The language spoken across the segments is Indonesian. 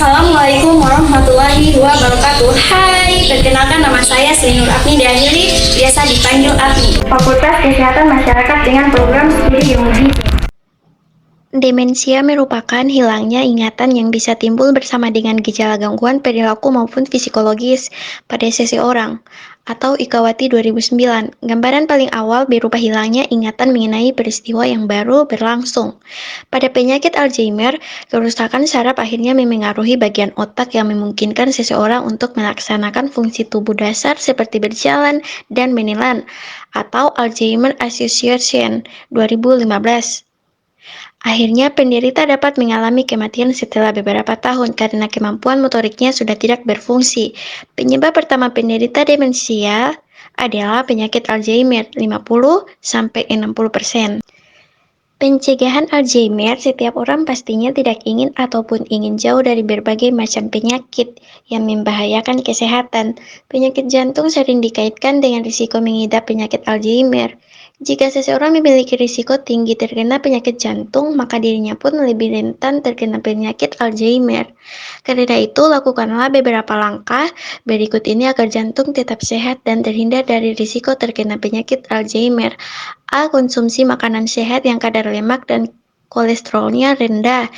Assalamualaikum warahmatullahi wabarakatuh. Hai, perkenalkan nama saya Sri Nur Apni Deanili, biasa dipanggil Apni. Fakultas Kesehatan Masyarakat dengan program studi ilmu gizi. Demensia merupakan hilangnya ingatan yang bisa timbul bersama dengan gejala gangguan perilaku maupun psikologis pada seseorang, atau Ikawati 2009. Gambaran paling awal berupa hilangnya ingatan mengenai peristiwa yang baru berlangsung. Pada penyakit Alzheimer, kerusakan saraf akhirnya memengaruhi bagian otak yang memungkinkan seseorang untuk melaksanakan fungsi tubuh dasar seperti berjalan dan menelan, atau Alzheimer Association 2015. Akhirnya, penderita dapat mengalami kematian setelah beberapa tahun karena kemampuan motoriknya sudah tidak berfungsi. Penyebab pertama penderita demensia adalah penyakit Alzheimer 50-60%. Pencegahan Alzheimer, setiap orang pastinya tidak ingin ataupun ingin jauh dari berbagai macam penyakit yang membahayakan kesehatan. Penyakit jantung sering dikaitkan dengan risiko mengidap penyakit Alzheimer. Jika seseorang memiliki risiko tinggi terkena penyakit jantung, maka dirinya pun lebih rentan terkena penyakit Alzheimer. Karena itu, lakukanlah beberapa langkah berikut ini agar jantung tetap sehat dan terhindar dari risiko terkena penyakit Alzheimer. A. Konsumsi makanan sehat yang kadar lemak dan kolesterolnya rendah.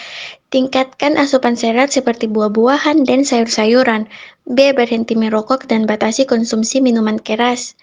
Tingkatkan asupan serat seperti buah-buahan dan sayur-sayuran. B. Berhenti merokok dan batasi konsumsi minuman keras.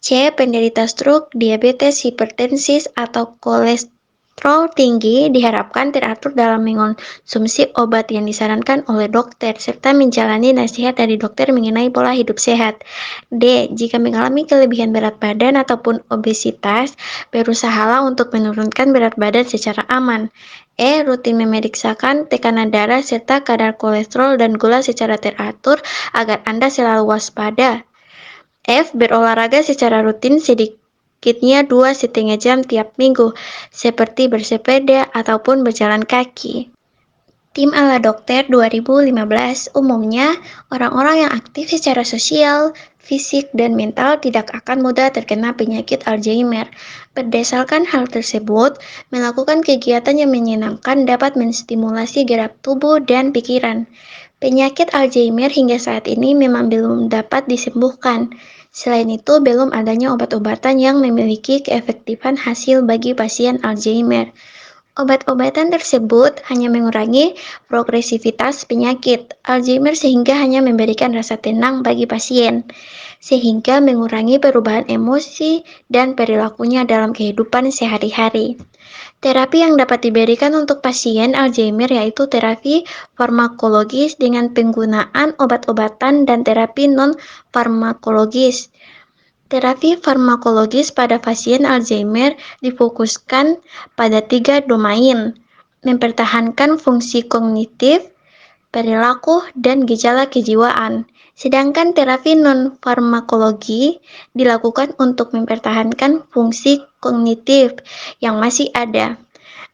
C. Penderita stroke, diabetes, hipertensi, atau kolesterol tinggi diharapkan teratur dalam mengonsumsi obat yang disarankan oleh dokter, serta menjalani nasihat dari dokter mengenai pola hidup sehat. D. Jika mengalami kelebihan berat badan ataupun obesitas, berusahalah untuk menurunkan berat badan secara aman. E. Rutin memeriksakan tekanan darah serta kadar kolesterol dan gula secara teratur agar Anda selalu waspada. F. Berolahraga secara rutin sedikitnya 2,5 jam tiap minggu, seperti bersepeda ataupun berjalan kaki. Tim ala dokter 2015, umumnya orang-orang yang aktif secara sosial, fisik, dan mental tidak akan mudah terkena penyakit Alzheimer. Berdasarkan hal tersebut, melakukan kegiatan yang menyenangkan dapat menstimulasi gerak tubuh dan pikiran. Penyakit Alzheimer hingga saat ini memang belum dapat disembuhkan. Selain itu, belum adanya obat-obatan yang memiliki keefektifan hasil bagi pasien Alzheimer. Obat-obatan tersebut hanya mengurangi progresivitas penyakit Alzheimer sehingga hanya memberikan rasa tenang bagi pasien, sehingga mengurangi perubahan emosi dan perilakunya dalam kehidupan sehari-hari. Terapi yang dapat diberikan untuk pasien Alzheimer yaitu terapi farmakologis dengan penggunaan obat-obatan dan terapi non-farmakologis. Terapi farmakologis pada pasien Alzheimer difokuskan pada 3 domain, mempertahankan fungsi kognitif, perilaku, dan gejala kejiwaan. Sedangkan terapi non-farmakologi dilakukan untuk mempertahankan fungsi kognitif yang masih ada.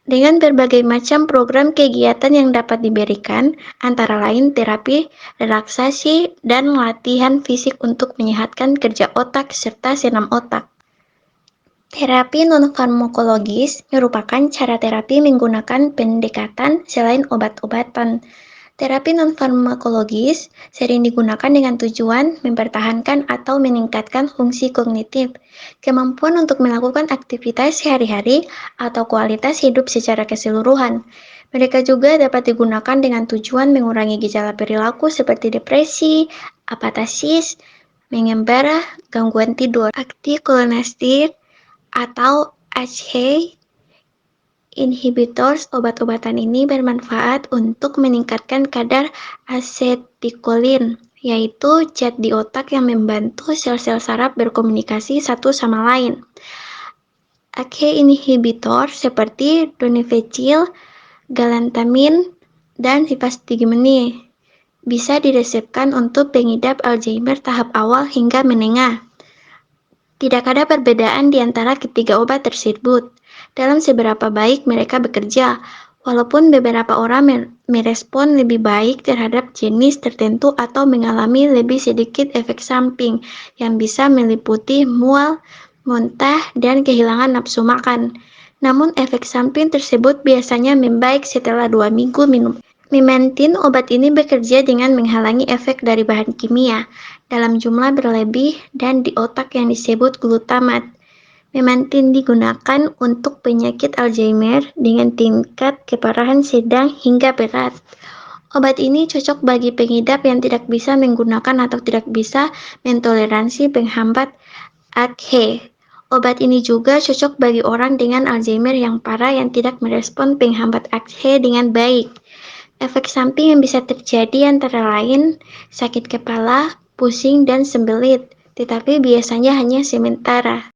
Dengan berbagai macam program kegiatan yang dapat diberikan, antara lain terapi, relaksasi, dan latihan fisik untuk menyehatkan kerja otak serta senam otak. Terapi non-farmakologis merupakan cara terapi menggunakan pendekatan selain obat-obatan. Terapi non-farmakologis sering digunakan dengan tujuan mempertahankan atau meningkatkan fungsi kognitif, kemampuan untuk melakukan aktivitas sehari-hari, atau kualitas hidup secara keseluruhan. Mereka juga dapat digunakan dengan tujuan mengurangi gejala perilaku seperti depresi, apatasis, mengembara, gangguan tidur, aktikulonastir, atau ACE inhibitors. Obat-obatan ini bermanfaat untuk meningkatkan kadar asetilkolin, yaitu zat di otak yang membantu sel-sel saraf berkomunikasi satu sama lain. ACE inhibitor seperti donepezil, galantamin, dan hipostigmine bisa diresepkan untuk pengidap Alzheimer tahap awal hingga menengah. Tidak ada perbedaan di antara ketiga obat tersebut dalam seberapa baik mereka bekerja, walaupun beberapa orang merespon lebih baik terhadap jenis tertentu atau mengalami lebih sedikit efek samping yang bisa meliputi mual, muntah, dan kehilangan nafsu makan. Namun efek samping tersebut biasanya membaik setelah 2 minggu minum. Memantine, obat ini bekerja dengan menghalangi efek dari bahan kimia dalam jumlah berlebih dan di otak yang disebut glutamat. Memantine digunakan untuk penyakit Alzheimer dengan tingkat keparahan sedang hingga berat. Obat ini cocok bagi pengidap yang tidak bisa menggunakan atau tidak bisa mentoleransi penghambat ACE. Obat ini juga cocok bagi orang dengan Alzheimer yang parah yang tidak merespon penghambat ACE dengan baik. Efek samping yang bisa terjadi antara lain sakit kepala, pusing, dan sembelit, tetapi biasanya hanya sementara.